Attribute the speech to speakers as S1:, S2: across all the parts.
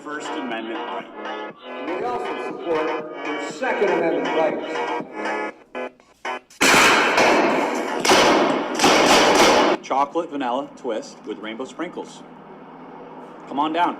S1: First Amendment right.
S2: We also support your Second Amendment rights.
S1: Chocolate vanilla twist with rainbow sprinkles. Come on down.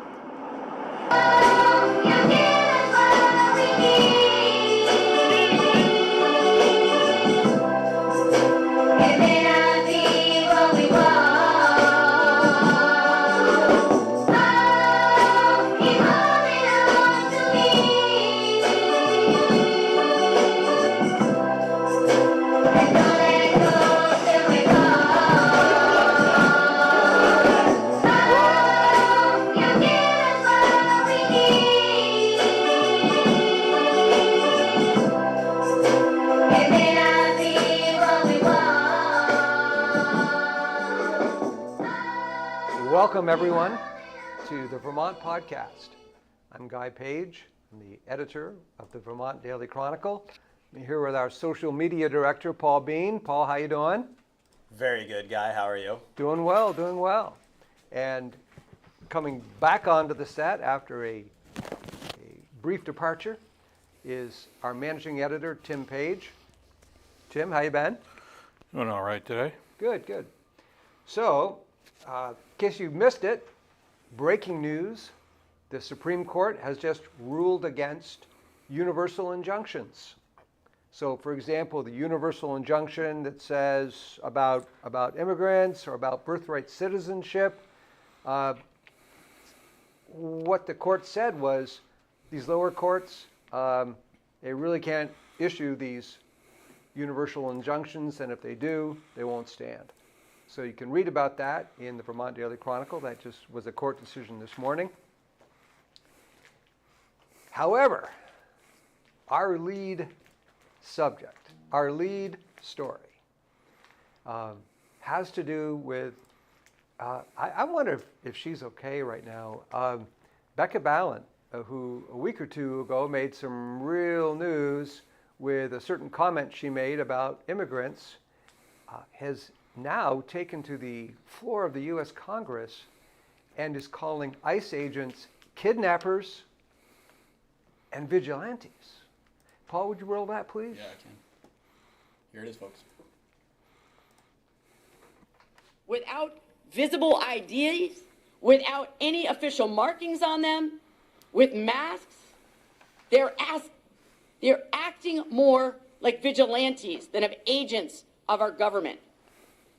S2: Welcome, everyone, to the Vermont Podcast. I'm Guy Page. I'm the editor of the Vermont Daily Chronicle. I'm here with our social media director, Paul Bean. Paul, how you doing?
S3: Very good, Guy. How are you?
S2: Doing well, doing well. And coming back onto the set after a brief departure is our managing editor, Tim Page. Tim, how you been?
S4: Doing all right today.
S2: Good, good. So, in case you missed it, breaking news, the Supreme Court has just ruled against universal injunctions. So, for example, the universal injunction that says about immigrants or about birthright citizenship, what the court said was these lower courts, they really can't issue these universal injunctions, and if they do, they won't stand. So you can read about that in the Vermont Daily Chronicle. That just was a court decision this morning. However, our lead subject, our lead story, has to do with, I wonder if she's okay right now. Becca Balint, who a week or two ago made some real news with a certain comment she made about immigrants, has now taken to the floor of the U.S. Congress and is calling ICE agents kidnappers and vigilantes. Paul, would you roll that, please?
S3: Yeah, I can. Here it is, folks.
S5: Without visible IDs, without any official markings on them, with masks, they're acting more like vigilantes than of agents of our government.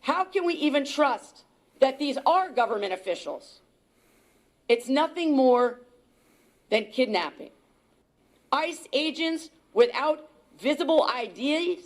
S5: How can we even trust that these are government officials? It's nothing more than kidnapping. ICE agents without visible IDs.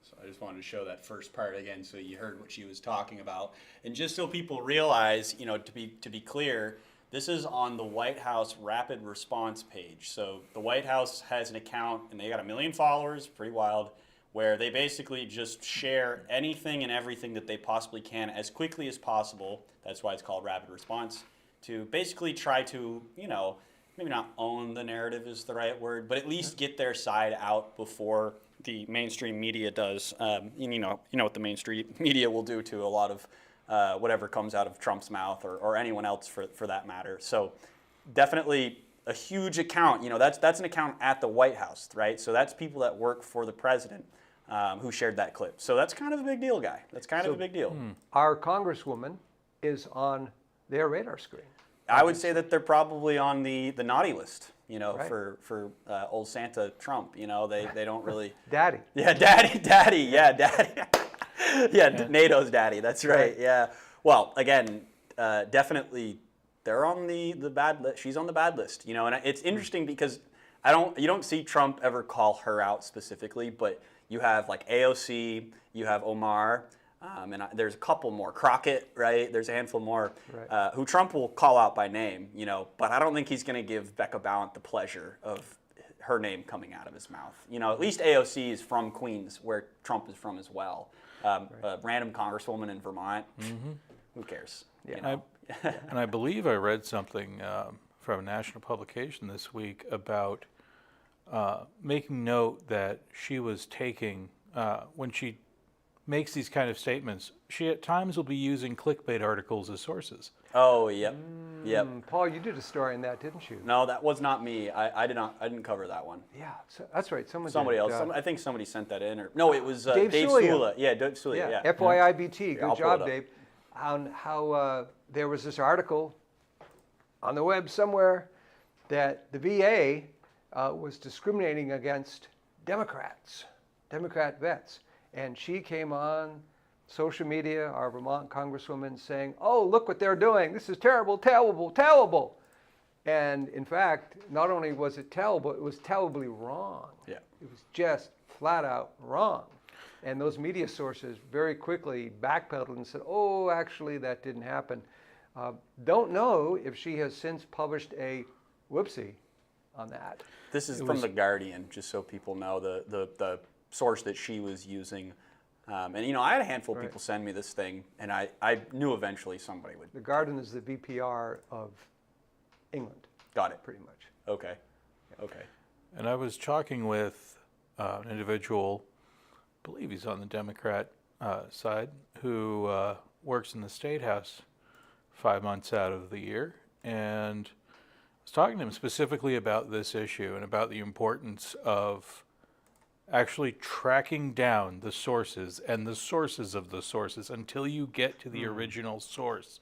S3: So I just wanted to show that first part again so you heard what she was talking about. And just so people realize, to be clear, this is on the White House Rapid Response page. So the White House has an account, and they got 1 million followers, pretty wild, where they basically just share anything and everything that they possibly can as quickly as possible. That's why it's called Rapid Response, to basically try to, maybe not own the narrative is the right word, but at least get their side out before the mainstream media does. You know what the mainstream media will do to a lot of whatever comes out of Trump's mouth or anyone else for that matter. So definitely a huge account. That's an account at the White House, right? So that's people that work for the president. Who shared that clip. So that's kind of a big deal, Guy. That's kind of a big deal.
S2: Our congresswoman is on their radar screen.
S3: I would say that they're probably on the naughty list,
S2: Right.
S3: for old Santa Trump. They don't really...
S2: Daddy.
S3: Yeah, daddy, yeah, daddy. Yeah, NATO's daddy, that's right, yeah. Well, again, definitely they're on the bad list. She's on the bad list, and it's interesting because you don't see Trump ever call her out specifically, but you have like AOC, you have Omar, and there's a couple more. Crockett, right? There's a handful more who Trump will call out by name, but I don't think he's going to give Becca Balint the pleasure of her name coming out of his mouth. At least AOC is from Queens, where Trump is from as well. A random congresswoman in Vermont, who cares?
S2: Yeah.
S4: And I believe I read something from a national publication this week about making note that she was taking, when she makes these kind of statements, she at times will be using clickbait articles as sources.
S3: Oh, yep, yep.
S2: Paul, you did a story on that, didn't you?
S3: No, that was not me. I didn't cover that one.
S2: Yeah, so, that's right.
S3: Somebody
S2: did,
S3: else. I think somebody sent that in, or no, it was
S2: Dave
S3: Dave
S2: Sulia.
S3: Sula. Yeah, Dave Sula. Yeah.
S2: FYIBT. Good
S3: I'll pull
S2: job,
S3: it up.
S2: Dave. On how there was this article on the web somewhere that the VA was discriminating against Democrats, Democrat vets. And she came on social media, our Vermont Congresswoman, saying, oh, look what they're doing. This is terrible, terrible, terrible. And in fact, not only was it terrible, it was terribly wrong.
S3: Yeah.
S2: It was just flat out wrong. And those media sources very quickly backpedaled and said, oh, actually, that didn't happen. Don't know if she has since published a whoopsie on that.
S3: This is from The Guardian, just so people know the source that she was using. And, you know, I had a handful of people send me this thing, and I knew eventually somebody would.
S2: The Guardian is the VPR of England.
S3: Got it.
S2: Pretty much.
S3: Okay. Okay.
S4: And I was talking with an individual, I believe he's on the Democrat side, who works in the State House 5 months out of the year. And I was talking to him specifically about this issue and about the importance of actually tracking down the sources and the sources of the sources until you get to the original source,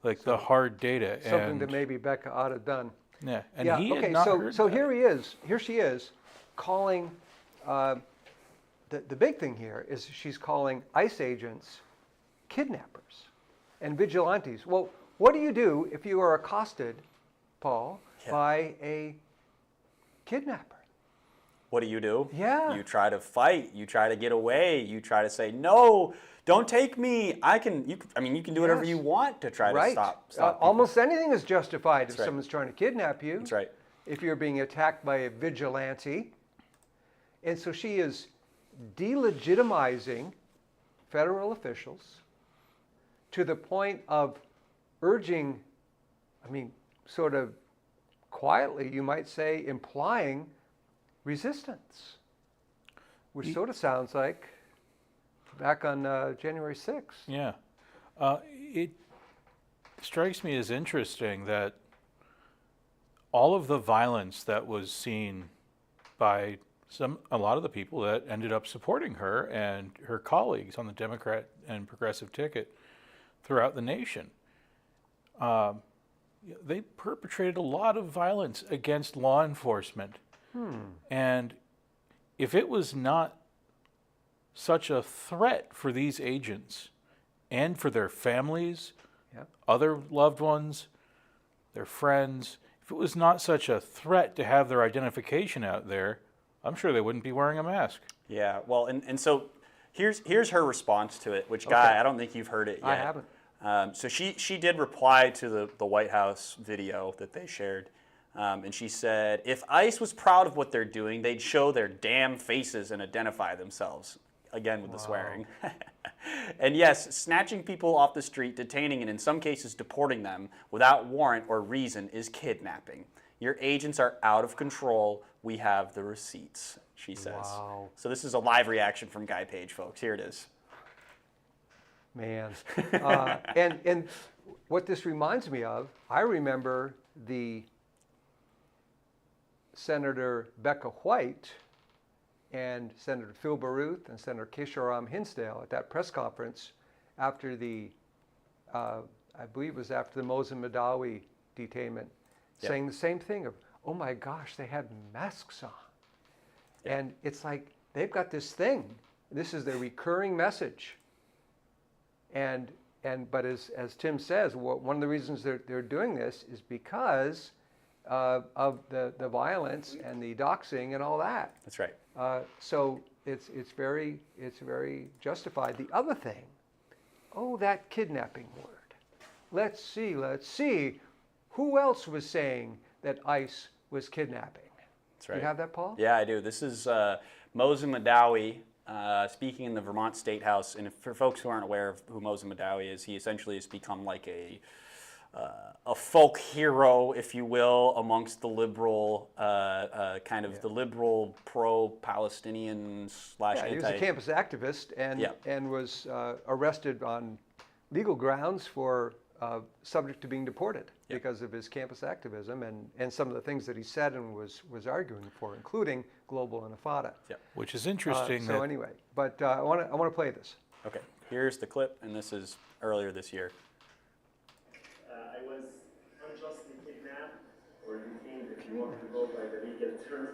S4: like the hard data.
S2: Something
S4: and,
S2: that maybe Becca ought to have done.
S4: Yeah, and
S2: Yeah,
S4: he
S2: okay,
S4: had not heard
S2: so
S4: that.
S2: here she is, calling, the big thing here is she's calling ICE agents kidnappers and vigilantes. Well, what do you do if you are accosted, Paul, by a kidnapper?
S3: What do?
S2: Yeah.
S3: You try to fight. You try to get away. You try to say, no, don't take me. I mean, you can do whatever
S2: Yes.
S3: you want to try to stop people.
S2: Almost anything is justified if
S3: right.
S2: someone's trying to kidnap you.
S3: That's right.
S2: If you're being attacked by a vigilante. And so she is delegitimizing federal officials to the point of urging, I mean, sort of quietly, you might say, implying resistance, which sort of sounds like back on January 6th.
S4: Yeah. It strikes me as interesting that all of the violence that was seen by a lot of the people that ended up supporting her and her colleagues on the Democrat and progressive ticket throughout the nation, they perpetrated a lot of violence against law enforcement. And if it was not such a threat for these agents and for their families, other loved ones, their friends, if it was not such a threat to have their identification out there, I'm sure they wouldn't be wearing a mask.
S3: Yeah, well, and so here's her response to it, which, Guy, I don't think you've heard it yet.
S2: I haven't.
S3: So she did reply to the White House video that they shared. And she said, if ICE was proud of what they're doing, they'd show their damn faces and identify themselves. Again with the swearing. And yes, snatching people off the street, detaining and in some cases deporting them without warrant or reason is kidnapping. Your agents are out of control. We have the receipts, she says.
S2: Wow.
S3: So this is a live reaction from Guy Page, folks. Here it is.
S2: Man. And what this reminds me of, I remember the Senator Becca White and Senator Phil Baruth and Senator Kesharam Hinsdale at that press conference after the, I believe it was after the Mosin Madawi detainment, saying the same thing of, oh my gosh, they had masks on. And it's like, they've got this thing. This is their recurring message. But as Tim says, one of the reasons they're doing this is because of the violence and the doxing and all that.
S3: That's right.
S2: So it's very justified. The other thing, that kidnapping word. Let's see. Who else was saying that ICE was kidnapping?
S3: That's right.
S2: You have that, Paul?
S3: Yeah, I do. This is Mosin Madawi speaking in the Vermont State House. And for folks who aren't aware of who Mosin Madawi is, he essentially has become like a folk hero, if you will, amongst the liberal kind of the liberal pro-Palestinian slash
S2: Yeah,
S3: anti.
S2: he was a campus activist and was arrested on legal grounds for subject to being deported because of his campus activism and some of the things that he said and was arguing for, including global intifada.
S4: Which is interesting.
S2: So anyway, but I want to play this.
S3: Okay, here's the clip, and this is earlier this year.
S6: I was unjustly kidnapped or detained, if you want to go by the legal term,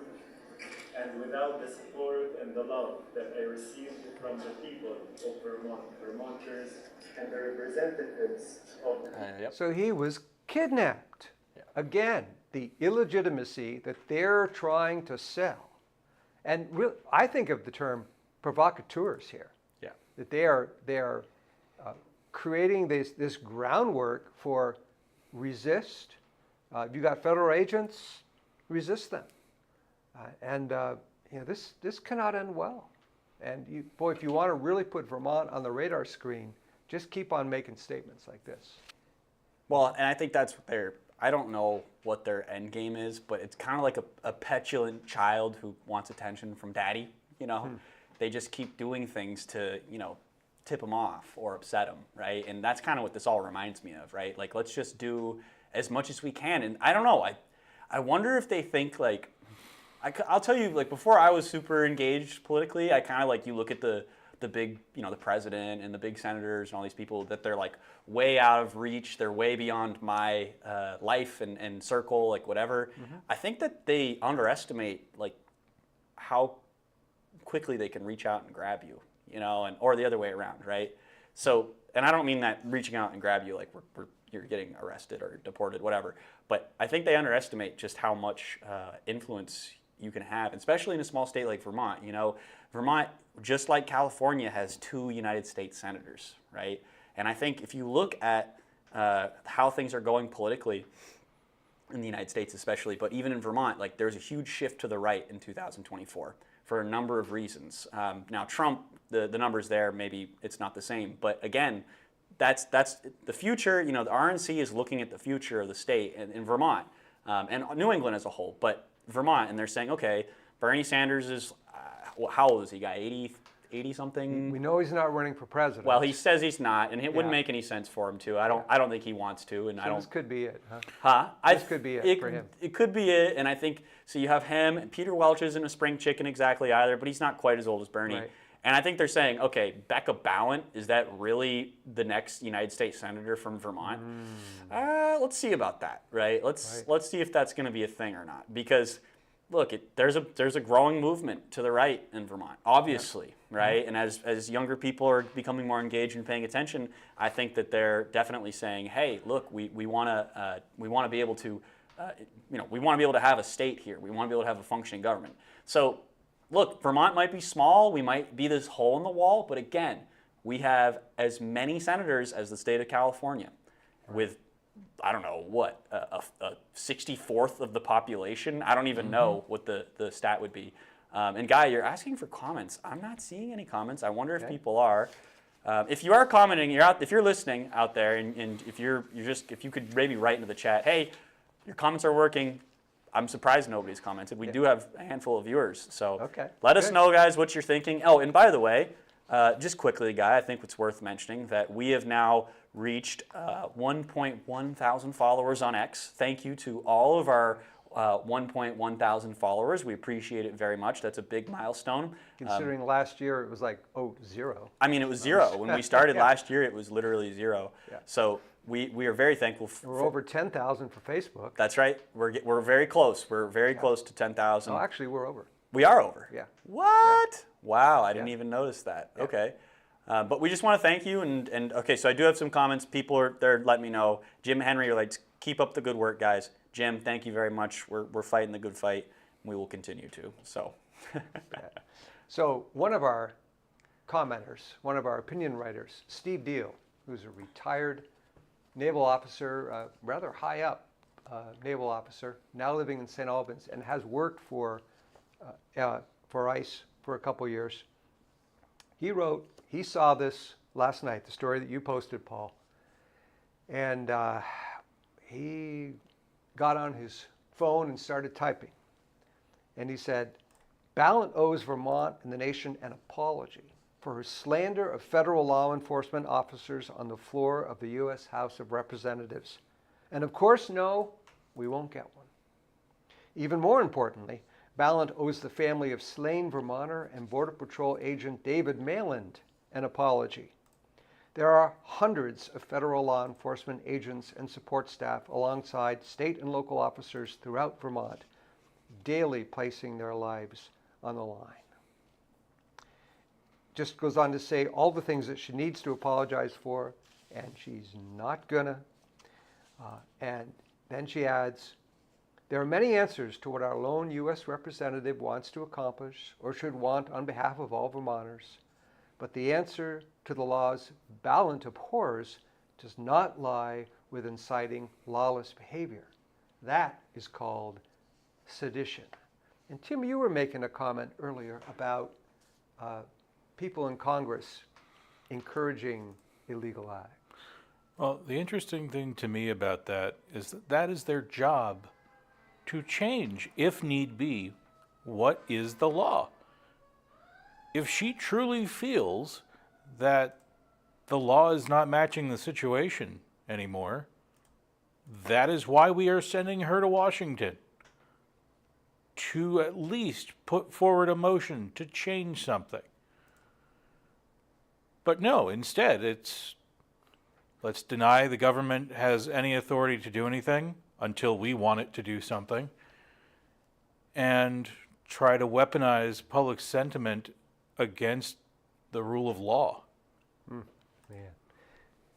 S6: and without the support and the love that I received from the people of Vermont, Vermonters, and the representatives of the
S2: So he was kidnapped. Again, the illegitimacy that they're trying to sell. And I think of the term provocateurs here.
S3: Yeah.
S2: That they are creating this groundwork for resist. If you got federal agents, resist them. This cannot end well. And if you want to really put Vermont on the radar screen, just keep on making statements like this.
S3: Well, and I think that's what I don't know what their end game is, but it's kind of like a petulant child who wants attention from daddy, you know? They just keep doing things to, tip them off or upset them, right? And that's kind of what this all reminds me of, right? Like, let's just do as much as we can. And I don't know, I wonder if they think like, I'll tell you, like, before I was super engaged politically, I kind of like, you look at the big, the president and the big senators and all these people that they're like way out of reach. They're way beyond my life and circle, like whatever. I think that they underestimate like how quickly they can reach out and grab you, or the other way around, right? So, and I don't mean that reaching out and grab you like you're getting arrested or deported, whatever. But I think they underestimate just how much influence you can have, especially in a small state like Vermont. Vermont, just like California, has 2 United States senators, right? And I think if you look at how things are going politically in the United States especially, but even in Vermont, like there's a huge shift to the right in 2024 for a number of reasons. Now Trump, the numbers there, maybe it's not the same, but again, that's the future. The RNC is looking at the future of the state in Vermont and New England as a whole, but Vermont, and they're saying, okay, Bernie Sanders is, how old is he, guy? 80 something?
S2: We know he's not running for president.
S3: Well, he says he's not, and it wouldn't make any sense for him to. I don't think he wants to, and
S2: So this could be it, huh?
S3: Huh?
S2: This could be it for him.
S3: It could be it, and I think so. You have him, and Peter Welch isn't a spring chicken exactly either, but he's not quite as old as Bernie.
S2: Right.
S3: And I think they're saying, okay, Becca Balint, is that really the next United States senator from Vermont? Let's see about that, right? Let's see if that's going to be a thing or not, because. Look, there's a growing movement to the right in Vermont, obviously, right? And as younger people are becoming more engaged and paying attention, I think that they're definitely saying, hey, look, we want to be able to, we want to be able to have a state here. We want to be able to have a functioning government. So, look, Vermont might be small. We might be this hole in the wall, but again, we have as many senators as the state of California, with I don't know what, a 64th of the population. I don't even know what the stat would be. And Guy, you're asking for comments. I'm not seeing any comments. I wonder if people are. If you are commenting, if you're listening out there, and if you could maybe write into the chat, hey, your comments are working. I'm surprised nobody's commented. We do have a handful of viewers, so let us know, guys, what you're thinking. Oh, and by the way, just quickly, Guy, I think it's worth mentioning that we have now reached 1.1 thousand followers on X. Thank you to all of our 1.1 thousand followers. We appreciate it very much. That's a big milestone.
S2: Considering last year it was like, 0.
S3: I mean, it was 0. When we started last year, it was literally 0. Yeah. So we are very thankful.
S2: We're over 10,000 for Facebook.
S3: That's right. We're very close. We're very close to 10,000.
S2: Oh, actually, we're over.
S3: We are over.
S2: Yeah.
S3: What? Yeah. Wow, I didn't even notice that. Yeah. Okay. But we just want to thank you, and okay, so I do have some comments. People they're letting me know. Jim Henry, you're like, keep up the good work, guys. Jim, thank you very much. We're fighting the good fight, and we will continue to. So,
S2: so one of our commenters, one of our opinion writers, Steve Deal, who's a retired naval officer, rather high up naval officer, now living in St. Albans, and has worked for ICE for a couple years. He wrote. He saw this last night, the story that you posted, Paul. And he got on his phone and started typing. And he said, Balint owes Vermont and the nation an apology for her slander of federal law enforcement officers on the floor of the U.S. House of Representatives. And of course, no, we won't get one. Even more importantly, Balint owes the family of slain Vermonter and Border Patrol agent David Mayland an apology. There are hundreds of federal law enforcement agents and support staff alongside state and local officers throughout Vermont, daily placing their lives on the line. Just goes on to say all the things that she needs to apologize for, and she's not gonna. And then she adds, there are many answers to what our lone U.S. representative wants to accomplish or should want on behalf of all Vermonters. But the answer to the laws Balint abhors does not lie with inciting lawless behavior. That is called sedition. And Tim, you were making a comment earlier about people in Congress encouraging illegal acts.
S4: Well, the interesting thing to me about that is their job to change, if need be, what is the law. If she truly feels that the law is not matching the situation anymore, that is why we are sending her to Washington, to at least put forward a motion to change something. But no, instead, it's let's deny the government has any authority to do anything until we want it to do something, and try to weaponize public sentiment against the rule of law.
S2: Man.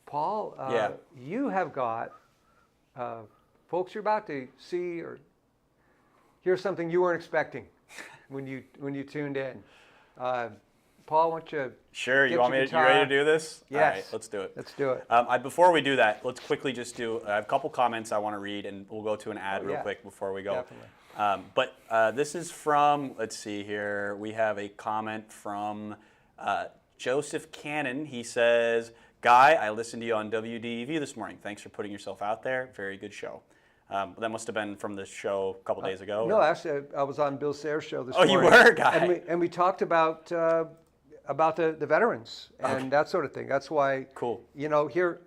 S2: Paul,
S3: Yeah.
S2: you have got folks you're about to see or hear something you weren't expecting when you tuned in. Paul, why don't you
S3: Sure, you
S2: get
S3: want
S2: your
S3: me to, you
S2: guitar?
S3: ready to do this?
S2: Yes.
S3: All right, let's do it.
S2: Let's do it.
S3: Before we do that, let's quickly just do, I have a couple comments I want to read, and we'll go to an ad real
S2: yeah.
S3: quick before we go.
S2: Definitely.
S3: This is from, let's see here, we have a comment from Joseph Cannon. He says, Guy, I listened to you on WDEV this morning. Thanks for putting yourself out there. Very good show. That must have been from the show a couple days ago.
S2: No, actually, I was on Bill Sayre's show this
S3: Oh,
S2: morning.
S3: you were, Guy?
S2: And we talked about the veterans and that sort of thing. That's why,
S3: Cool.
S2: Here,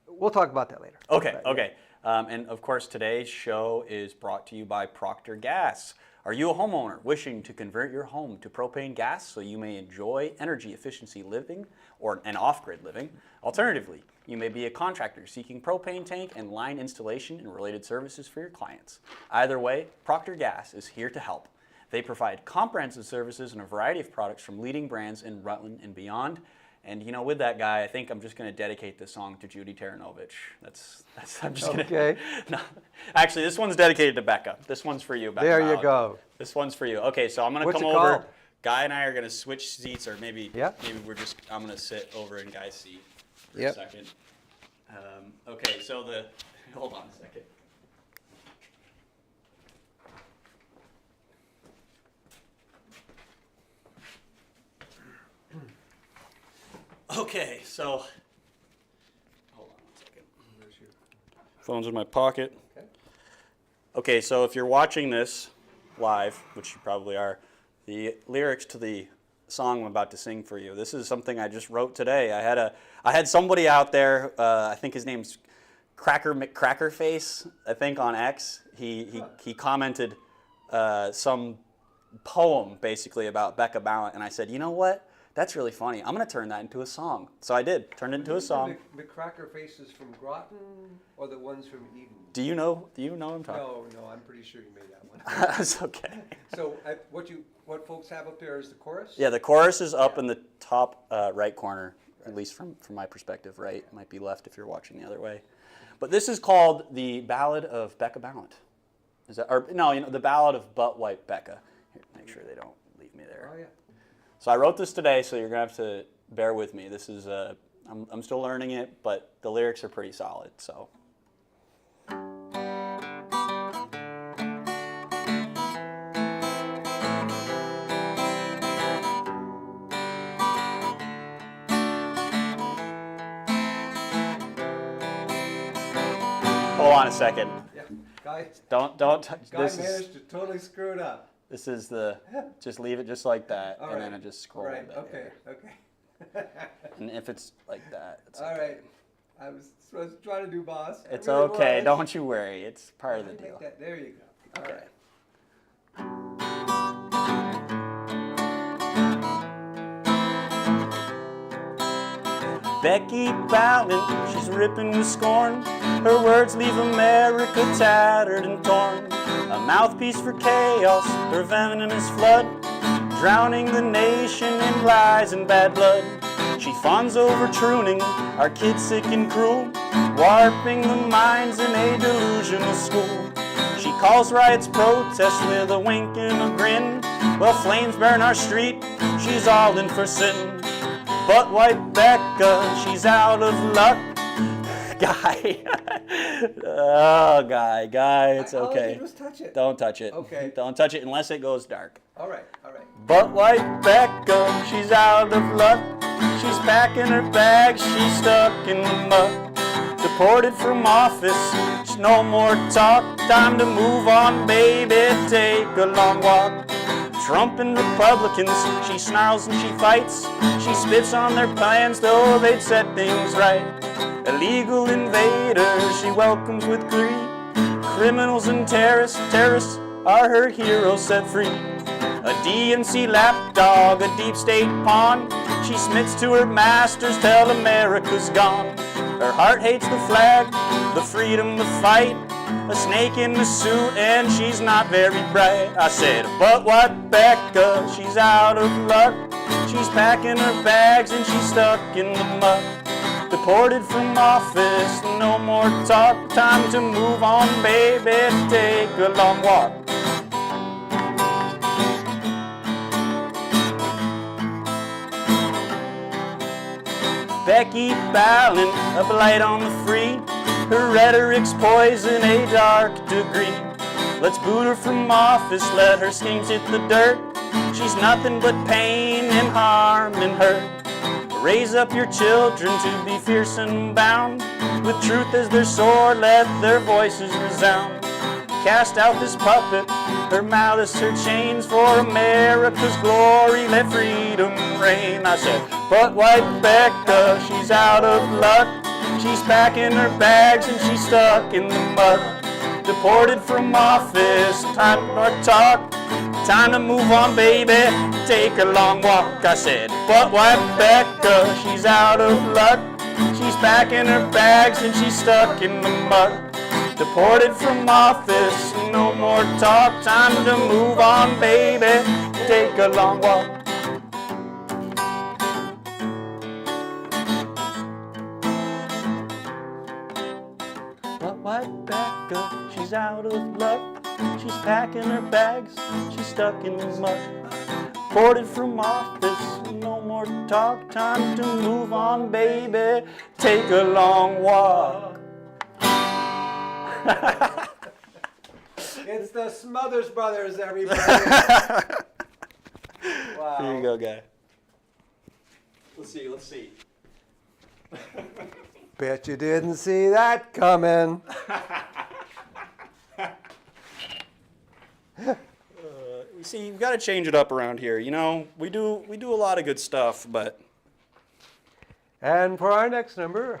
S2: we'll talk about that later.
S3: Okay,
S2: But,
S3: okay. And of course, today's show is brought to you by Procter Gas. Are you a homeowner wishing to convert your home to propane gas so you may enjoy energy efficiency living or an off-grid living? Alternatively, you may be a contractor seeking propane tank and line installation and related services for your clients. Either way, Procter Gas is here to help. They provide comprehensive services and a variety of products from leading brands in Rutland and beyond. And with that, Guy, I think I'm just going to dedicate this song to Judy Taranovich. I'm just going to.
S2: Okay.
S3: No, actually, this one's dedicated to Becca. This one's for you, Becca.
S2: There you
S3: Ballad.
S2: go.
S3: This one's for you. Okay, so I'm going to
S2: What's
S3: come
S2: it
S3: over.
S2: called?
S3: Guy and I are going to switch seats, or maybe
S2: Yeah.
S3: I'm going to sit over in Guy's seat for
S2: Yep.
S3: a second. Okay, so hold on a second. Okay, so hold on a second. Phone's in my pocket. Okay, so if you're watching this live, which you probably are, the lyrics to the song I'm about to sing for you. This is something I just wrote today. I had somebody out there. I think his name's Cracker McCrackerface. I think on X. He commented some poem basically about Becca Balint, and I said, you know what? That's really funny. I'm going to turn that into a song. So I did. Turned it into a song.
S2: The cracker faces from Groton or the ones from Eden?
S3: Do you know what I'm talking?
S2: No, I'm pretty sure you made that one.
S3: That's okay.
S2: So what folks have up there is the chorus?
S3: Yeah, the chorus is up in the top right corner, at least from my perspective, right? It might be left if you're watching the other way. But this is called the Ballad of Becca Balint. The Ballad of Butt Wipe Becca. Here, make sure they don't leave me there.
S2: Oh, yeah.
S3: So I wrote this today, so you're gonna have to bear with me. This is I'm still learning it, but the lyrics are pretty solid. So. Oh, on a second.
S2: Yeah. Guy
S3: Don't touch this.
S2: managed to totally screw it up.
S3: This is the, just leave it just like that,
S2: All
S3: and
S2: right.
S3: then I just scroll
S2: Right,
S3: there.
S2: okay.
S3: And if it's like that, it's
S2: All
S3: okay.
S2: right. I was trying to do boss. I
S3: It's
S2: really
S3: okay,
S2: was.
S3: don't you worry, it's part of the
S2: Like
S3: deal.
S2: that. There you go. All
S3: Okay.
S2: right.
S3: Becky Balint, she's ripping with scorn. Her words leave America tattered and torn. A mouthpiece for chaos, her venomous flood, drowning the nation in lies and bad blood. She fawns over pruning our kids sick and cruel, warping the minds in a delusional school. She calls riots protests with a wink and a grin. While flames burn our street, she's all in for sin. But white Becca, she's out of luck. Guy. Oh, Guy, it's
S2: All I
S3: okay.
S2: did was touch it.
S3: Don't touch it.
S2: Okay.
S3: Don't touch it unless it goes dark.
S2: All right. All right.
S3: But white Becca, she's out of luck. She's packing her bags, she's stuck in the mud. Deported from office, no more talk. Time to move on, baby, take a long walk. Trump and Republicans, she snarls and she fights. She spits on their plans, though they'd set things right. Illegal invaders, she welcomes with glee. Criminals and terrorists are her heroes set free. A DNC lapdog, a deep state pawn. She smits to her masters till America's gone. Her heart hates the flag, the freedom to fight. A snake in the suit and she's not very bright. I said, but what Becca, she's out of luck. She's packing her bags and she's stuck in the mud. Deported from office, no more talk. Time to move on, baby, take a long walk. Becky Balint, a blight on the free. Her rhetoric's poison, a dark degree. Let's boot her from office, let her schemes hit the dirt. She's nothing but pain and harm and hurt. Raise up your children to be fierce and bound. With truth as their sword, let their voices resound. Cast out this puppet, her malice, her chains. For America's glory, let freedom reign. I said, but white Becca, she's out of luck. She's packing her bags and she's stuck in the mud. Deported from office, time for talk. Time to move on, baby, take a long walk. I said, but white Becca, she's out of luck. She's packing her bags and she's stuck in the mud. Deported from office, no more talk. Time to move on, baby, take a long walk. But white Becca, she's out of luck. She's packing her bags, she's stuck in the mud. Deported from office, no more talk. Time to move on, baby, take a long walk.
S2: It's the Smothers Brothers, everybody. Wow.
S3: Here you go, guy. Let's see.
S2: Bet you didn't see that coming.
S3: You see, you've got to change it up around here. You know, we do a lot of good stuff, but
S2: And for our next number,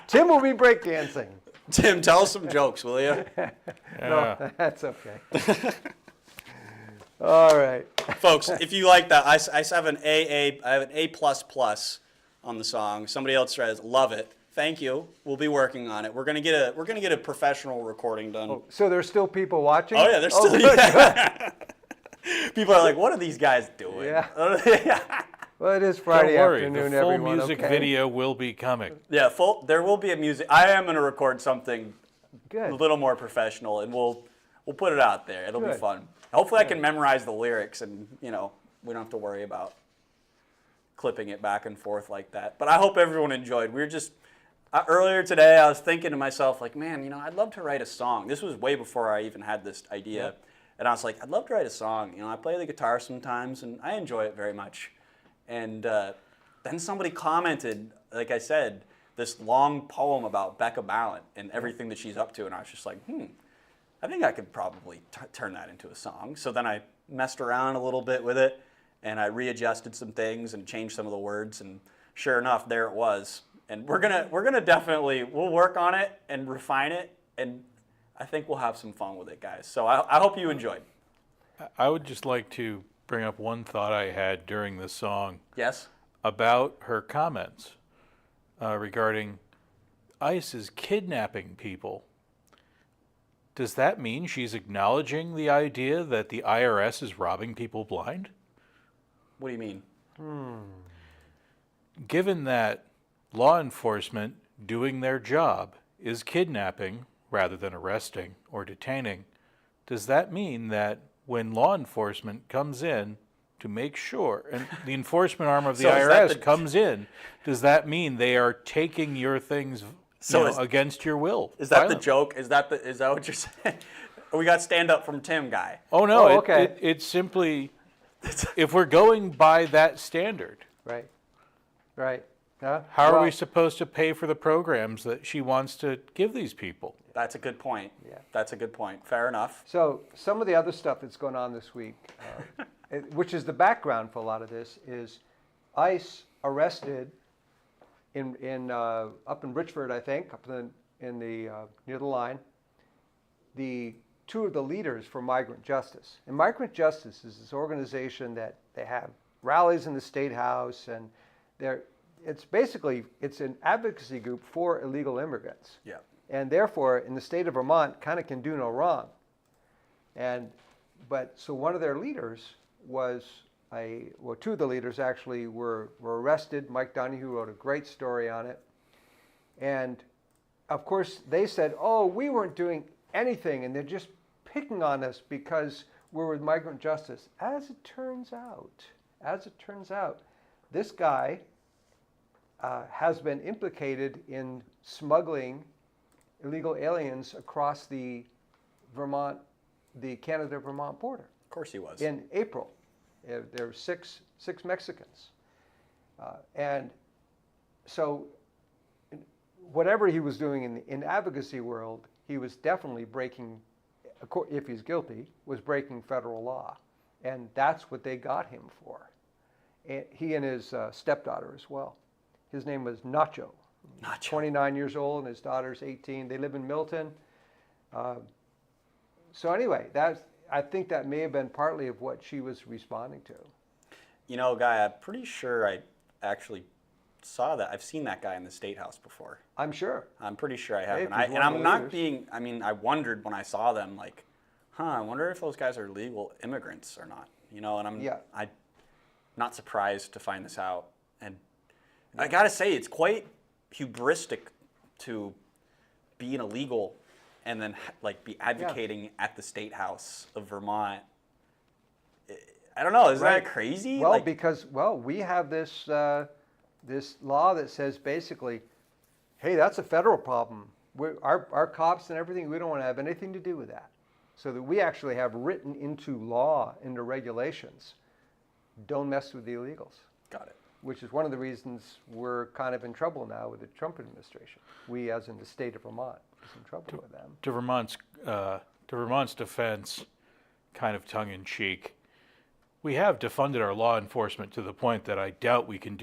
S2: Tim will be breakdancing.
S3: Tim, tell us some jokes, will you?
S2: No, that's okay. All right.
S3: Folks, if you like that, I have an I have an A++ on the song. Somebody else says, love it. Thank you. We'll be working on it. We're gonna get a professional recording done.
S2: So there's still people watching?
S3: Oh yeah, there's still.
S2: good,
S3: Yeah. People are like, what are these guys doing?
S2: Yeah. Well, it is Friday
S4: Don't worry,
S2: afternoon,
S4: the full
S2: everyone.
S4: music
S2: okay?
S4: video will be coming.
S3: Yeah, there will be a music. I am gonna record something
S2: Good.
S3: a little more professional, and we'll put it out there. It'll be
S2: Good.
S3: fun. Hopefully, I can memorize the lyrics, and we don't have to worry about clipping it back and forth like that. But I hope everyone enjoyed. We were just earlier today. I was thinking to myself, like, man, I'd love to write a song. This was way before I even had this idea,
S2: Yep.
S3: and I was like, I'd love to write a song. I play the guitar sometimes, and I enjoy it very much. And then somebody commented, like I said, this long poem about Becca Balint and everything that she's up to, and I was just like, I think I could probably turn that into a song. So then I messed around a little bit with it, and I readjusted some things and changed some of the words, and sure enough, there it was. And we're gonna definitely, we'll work on it and refine it, and I think we'll have some fun with it, guys. So I hope you enjoyed.
S4: I would just like to bring up one thought I had during the song.
S3: Yes?
S4: About her comments regarding ICE is kidnapping people. Does that mean she's acknowledging the idea that the IRS is robbing people blind?
S3: What do you mean?
S4: Given that law enforcement doing their job is kidnapping rather than arresting or detaining, does that mean that when law enforcement comes in to make sure, and the enforcement arm of the IRS comes in, does that mean they are taking your things against your will?
S3: Is that the joke? Is that what you're saying? We got stand up from Tim guy.
S4: Oh no,
S2: okay.
S4: It's simply, if we're going by that standard,
S2: Right.
S4: how are we supposed to pay for the programs that she wants to give these people?
S3: That's a good point.
S2: Yeah.
S3: That's a good point. Fair enough.
S2: So some of the other stuff that's going on this week, which is the background for a lot of this, is ICE arrested up in Richford, I think, up in the near the line, the two of the leaders for Migrant Justice. And Migrant Justice is this organization that they have rallies in the State House, and it's an advocacy group for illegal immigrants.
S3: Yeah.
S2: And therefore, in the state of Vermont, kind of can do no wrong. So one of their leaders two of the leaders actually were arrested. Mike Donahue wrote a great story on it. And of course, they said, oh, we weren't doing anything, and they're just picking on us because we're with Migrant Justice. As it turns out, this guy has been implicated in smuggling illegal aliens across the Canada-Vermont border.
S3: Of course he was.
S2: In April. There were six Mexicans. And so whatever he was doing in the advocacy world, he was definitely breaking, if he's guilty, was breaking federal law. And that's what they got him for. And he and his stepdaughter as well. His name was Nacho. 29 years old, and his daughter's 18. They live in Milton. So anyway, I think that may have been partly of what she was responding to.
S3: You know, Guy, I'm pretty sure I actually saw that. I've seen that guy in the State House before.
S2: I'm sure.
S3: I'm pretty sure I have.
S2: Hey,
S3: And I'm not being, I wondered when I saw them, like, I wonder if those guys are legal immigrants or not. You know, and I'm not surprised to find this out. And I gotta say, it's quite hubristic to be an illegal and then be advocating at the State House of Vermont. I don't know. Isn't that crazy?
S2: Well, because we have this this law that says basically, hey, that's a federal problem. Our cops and everything, we don't want to have anything to do with that. So that we actually have written into law, into regulations, don't mess with the illegals.
S3: Got it.
S2: Which is one of the reasons we're kind of in trouble now with the Trump administration. We, as in the state of Vermont, is in trouble with them.
S4: To Vermont's defense, kind of tongue-in-cheek, we have defunded our law enforcement to the point that I doubt we can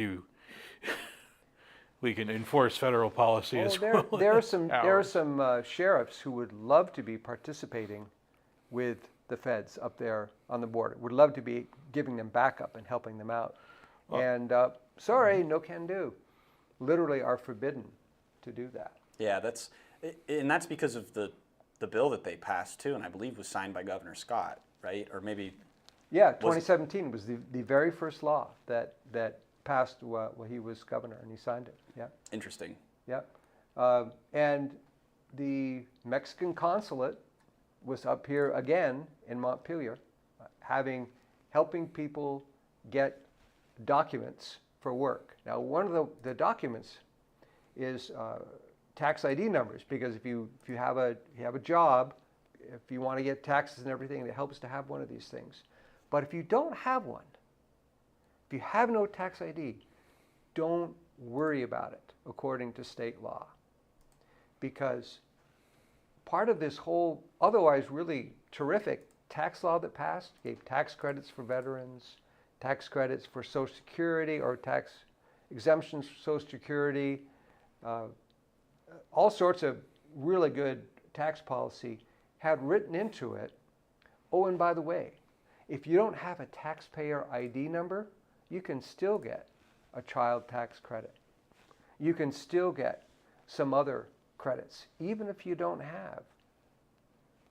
S4: enforce federal policy as well.
S2: There are some sheriffs who would love to be participating with the feds up there on the border. Would love to be giving them backup and helping them out. And sorry, no can do. Literally are forbidden to do that.
S3: Yeah, that's because of the bill that they passed too, and I believe was signed by Governor Scott, right? Or maybe.
S2: Yeah, 2017 was the very first law that passed while he was governor, and he signed it. Yeah.
S3: Interesting.
S2: Yeah, and the Mexican consulate was up here again in Montpelier, helping people get documents for work. Now, one of the documents is tax ID numbers, because if you have a job, if you want to get taxes and everything, it helps to have one of these things. But if you don't have one, if you have no tax ID, don't worry about it. according to state law. Because part of this whole otherwise really terrific tax law that passed gave tax credits for veterans, tax credits for Social Security or tax exemptions for Social Security, all sorts of really good tax policy had written into it, oh, and by the way, if you don't have a taxpayer ID number, you can still get a child tax credit. You can still get some other credits, even if you don't have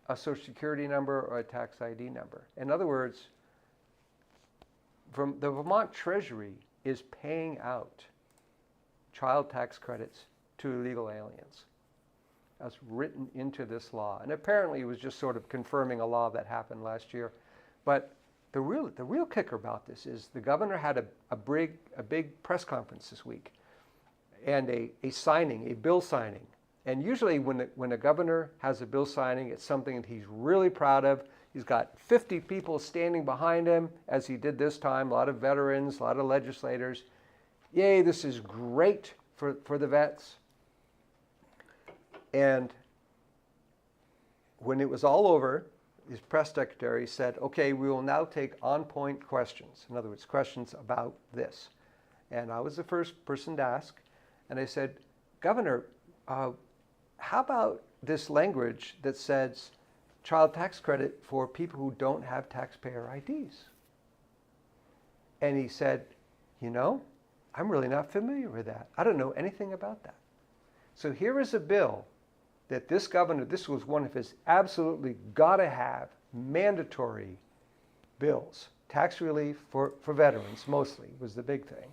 S2: a Social Security number or a tax ID number. In other words, from the Vermont Treasury is paying out child tax credits to illegal aliens. That's written into this law. And apparently it was just sort of confirming a law that happened last year. But the real kicker about this is the governor had a big press conference this week and a bill signing. And usually when a governor has a bill signing, it's something that he's really proud of. He's got 50 people standing behind him, as he did this time, a lot of veterans, a lot of legislators. Yay, this is great for the vets. And when it was all over, his press secretary said, okay, we will now take on-point questions. In other words, questions about this. And I was the first person to ask. And I said, Governor, how about this language that says child tax credit for people who don't have taxpayer IDs? And he said, you know, I'm really not familiar with that. I don't know anything about that. So here is a bill that this governor, this was one of his absolutely gotta have mandatory bills. Tax relief for veterans mostly was the big thing.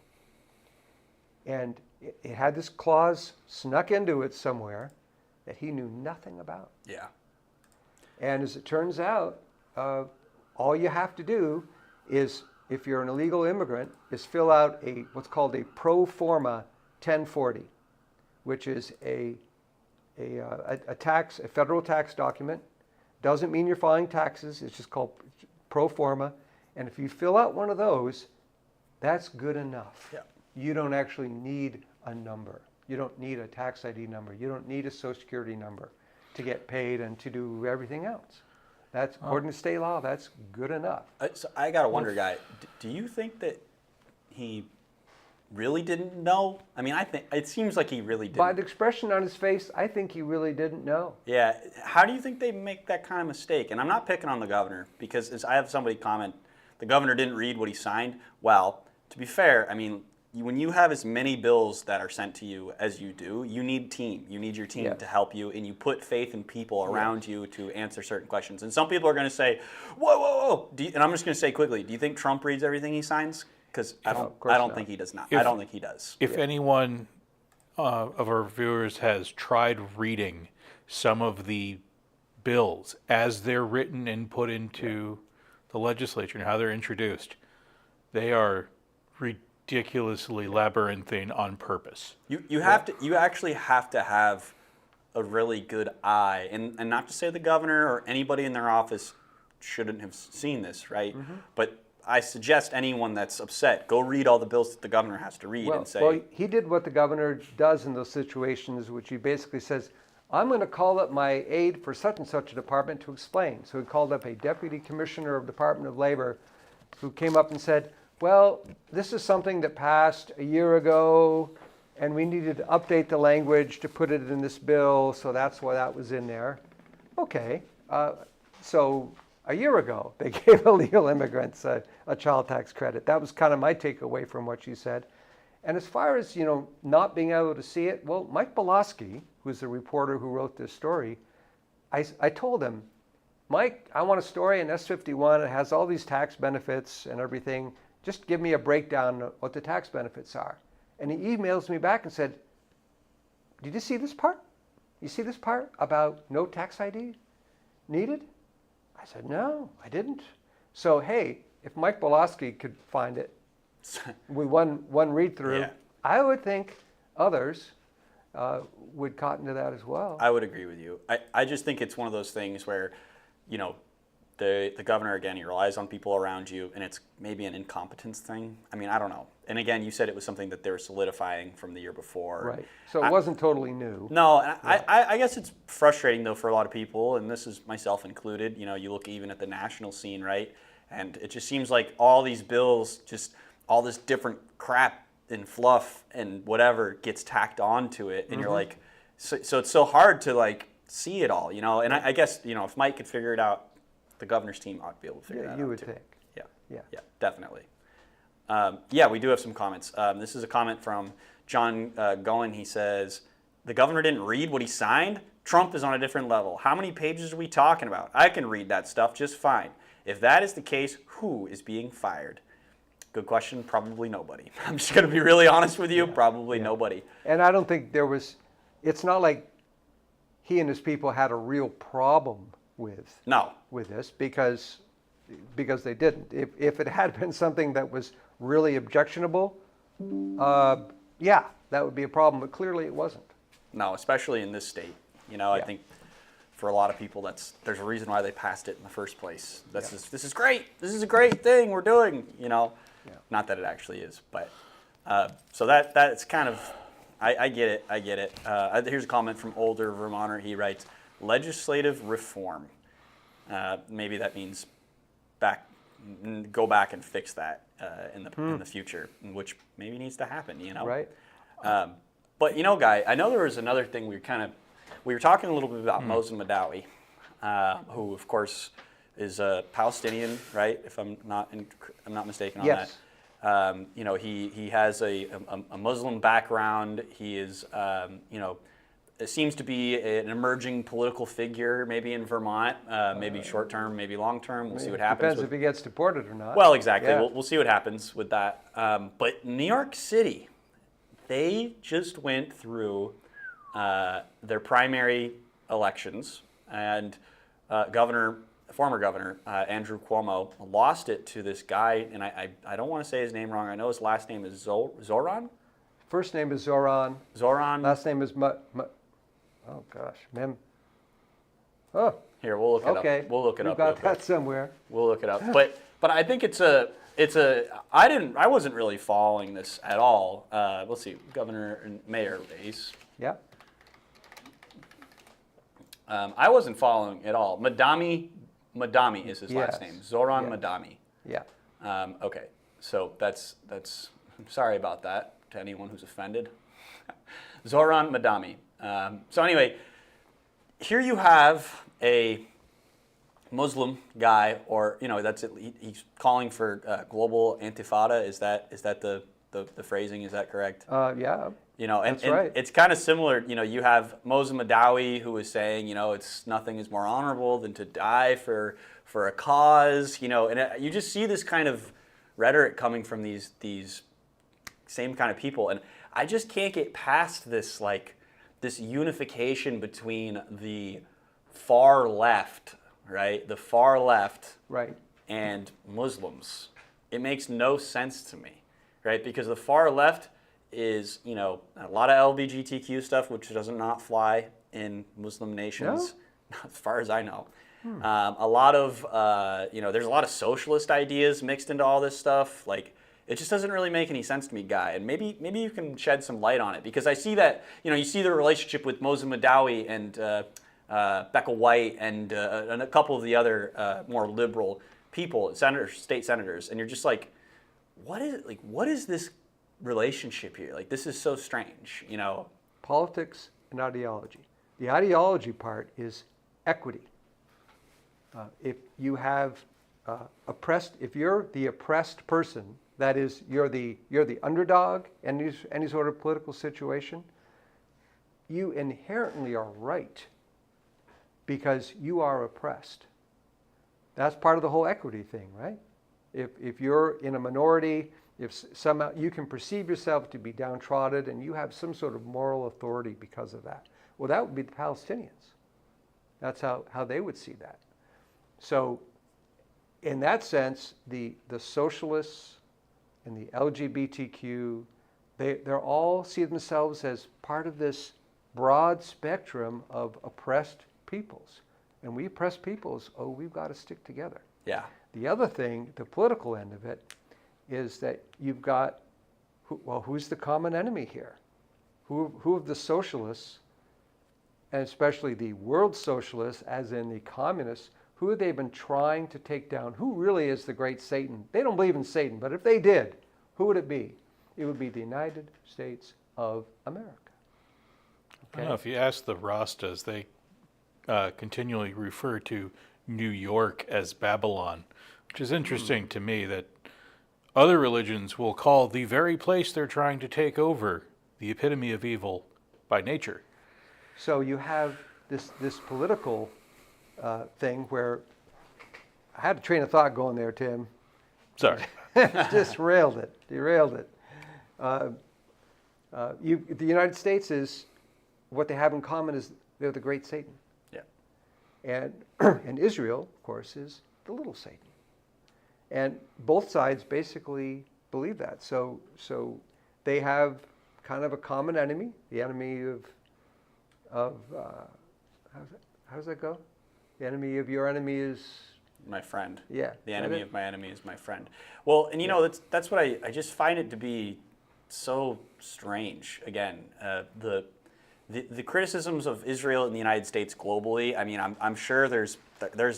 S2: And it had this clause snuck into it somewhere that he knew nothing about.
S3: Yeah.
S2: And as it turns out, all you have to do is, if you're an illegal immigrant, is fill out what's called a pro forma 1040, which is a federal tax document. Doesn't mean you're filing taxes. It's just called pro forma. And if you fill out one of those, that's good enough.
S3: Yeah.
S2: You don't actually need a number. You don't need a tax ID number. You don't need a Social Security number to get paid and to do everything else. That's, according to state law, that's good enough.
S3: So I gotta wonder, Guy, do you think that he really didn't know? I mean, I think it seems like he really didn't.
S2: By the expression on his face, I think he really didn't know.
S3: Yeah. How do you think they make that kind of mistake? And I'm not picking on the governor, because as I have somebody comment, the governor didn't read what he signed. Well, to be fair, I mean, when you have as many bills that are sent to you as you do, you need team. You need your team to help you, and you put faith in people around you to answer certain questions. And some people are going to say, whoa, whoa, whoa. And I'm just going to say quickly, do you think Trump reads everything he signs? Because I don't think he does not. I don't think he does.
S4: If anyone of our viewers has tried reading some of the bills as they're written and put into the legislature and how they're introduced, they are ridiculously labyrinthine on purpose.
S3: You actually have to have a really good eye, and not to say the governor or anybody in their office shouldn't have seen this, right? Mm-hmm. But I suggest anyone that's upset, go read all the bills that the governor has to read and say.
S2: Well, he did what the governor does in those situations, which he basically says, I'm going to call up my aide for such and such a department to explain. So he called up a deputy commissioner of Department of Labor who came up and said, well, this is something that passed a year ago, and we needed to update the language to put it in this bill, so that's why that was in there. Okay, so a year ago, they gave illegal immigrants a child tax credit. That was kind of my takeaway from what she said. And as far as, not being able to see it, well, Mike Bolosky, who's the reporter who wrote this story, I told him, Mike, I want a story in S51. It has all these tax benefits and everything. Just give me a breakdown of what the tax benefits are. And he emails me back and said, did you see this part? You see this part about no tax ID needed? I said, no, I didn't. So, hey, if Mike Bolosky could find it with one read through, I would think others would cotton to that as well.
S3: I would agree with you. I just think it's one of those things where, the governor, again, he relies on people around you, and it's maybe an incompetence thing. I mean, I don't know. And again, you said it was something that they were solidifying from the year before.
S2: Right. So it wasn't totally new.
S3: No, and I guess it's frustrating, though, for a lot of people, and this is myself included. You know, you look even at the national scene, right? And it just seems like all these bills, just all this different crap and fluff and whatever gets tacked onto it. And you're like, so it's so hard to, like, see it all, you know? And I guess, you know, if Mike could figure it out, the governor's team ought to be able to figure that out,
S2: you would
S3: too.
S2: think.
S3: Yeah, definitely. Yeah, we do have some comments. This is a comment from John Goen. He says, the governor didn't read what he signed? Trump is on a different level. How many pages are we talking about? I can read that stuff just fine. If that is the case, who is being fired? Good question. Probably nobody. I'm just going to be really honest with you. Probably nobody.
S2: And I don't think there was, it's not like he and his people had a real problem with this because they didn't. If it had been something that was really objectionable, yeah, that would be a problem. But clearly it wasn't.
S3: No, especially in this state. You know, I think for a lot of people, there's a reason why they passed it in the first place. This is great. This is a great thing we're doing. You know, not that it actually is, but so that's kind of. I get it. I get it. Here's a comment from older Vermonter. He writes, legislative reform. Maybe that means go back and fix that in the future, which maybe needs to happen. You know,
S2: right?
S3: But you know, Guy, I know there was another thing we were talking a little bit about Mosin Madawi, who of course is a Palestinian, right? If I'm not mistaken on that. You know, he has a Muslim background. He is, you know, it seems to be an emerging political figure, maybe in Vermont, maybe short term, maybe long term. We'll see what happens.
S2: Depends if he gets deported or not.
S3: Well, exactly.
S2: Yeah.
S3: We'll see what happens with that. But New York City, they just went through their primary elections, and former governor Andrew Cuomo lost it to this guy, and I don't want to say his name wrong. I know his last name is Zoran.
S2: First name is Zoran.
S3: Zoran.
S2: Last name is oh gosh, Oh.
S3: Here, we'll look it
S2: okay.
S3: up. We'll look it up.
S2: We've got that somewhere.
S3: We'll look it up. But I think I wasn't really following this at all. Let's see, governor and mayor race.
S2: Yeah.
S3: I wasn't following at all. Madami is his last name. Zoran Madami.
S2: Yeah.
S3: Okay, so that's. I'm sorry about that to anyone who's offended. Zoran Madami. So anyway, here you have a Muslim guy, or you know, that's it. He's calling for global intifada. Is that the phrasing? Is that correct?
S2: Yeah.
S3: You know, and
S2: right.
S3: it's kind of similar. You know, you have Mosin Madawi who is saying, you know, it's nothing is more honorable than to die for a cause. You know, and you just see this kind of rhetoric coming from these same kind of people, and I just can't get past this this unification between the far left, right? The far left,
S2: right,
S3: and Muslims. It makes no sense to me, right? Because the far left is, you know, a lot of LGBTQ stuff, which does not fly in Muslim nations, as far as I know. A lot of, you know, there's a lot of socialist ideas mixed into all this stuff. Like, it just doesn't really make any sense to me, Guy. And maybe you can shed some light on it, because I see that, you know, you see the relationship with Mosin Madawi and Becca White and a couple of the other more liberal people, state senators, and you're just like, what is this relationship here? Like, this is so strange, you know.
S2: Politics and ideology. The ideology part is equity. If you have if you're the oppressed person, that is, you're the underdog in any sort of political situation, you inherently are right because you are oppressed. That's part of the whole equity thing, right? If you're in a minority, if somehow you can perceive yourself to be downtrodden and you have some sort of moral authority because of that, well, that would be the Palestinians. That's how they would see that. So in that sense, the socialists and the LGBTQ, they're all see themselves as part of this broad spectrum of oppressed peoples. and we oppress peoples, oh, we've got to stick together.
S3: Yeah.
S2: The other thing, the political end of it, is that you've got, who's the common enemy here? Who of the socialists, and especially the world socialists, as in the communists, who have they been trying to take down? Who really is the great Satan? They don't believe in Satan, but if they did, who would it be? It would be the United States of America.
S4: I don't know, if you ask the Rastas, they continually refer to New York as Babylon, which is interesting to me that other religions will call the very place they're trying to take over the epitome of evil by nature.
S2: So you have this political thing where I had a train of thought going there, Tim.
S4: Sorry.
S2: Just derailed it. The United States is, what they have in common is they're the great Satan.
S3: Yeah.
S2: And Israel, of course, is the little Satan. And both sides basically believe that. So they have kind of a common enemy. The enemy of how does that go? The enemy of your enemy is
S3: My friend.
S2: Yeah.
S3: The enemy of my enemy is my friend. Well, and you know, that's what I just find it to be so strange. Again, the criticisms of Israel and the United States globally, I mean, I'm sure there's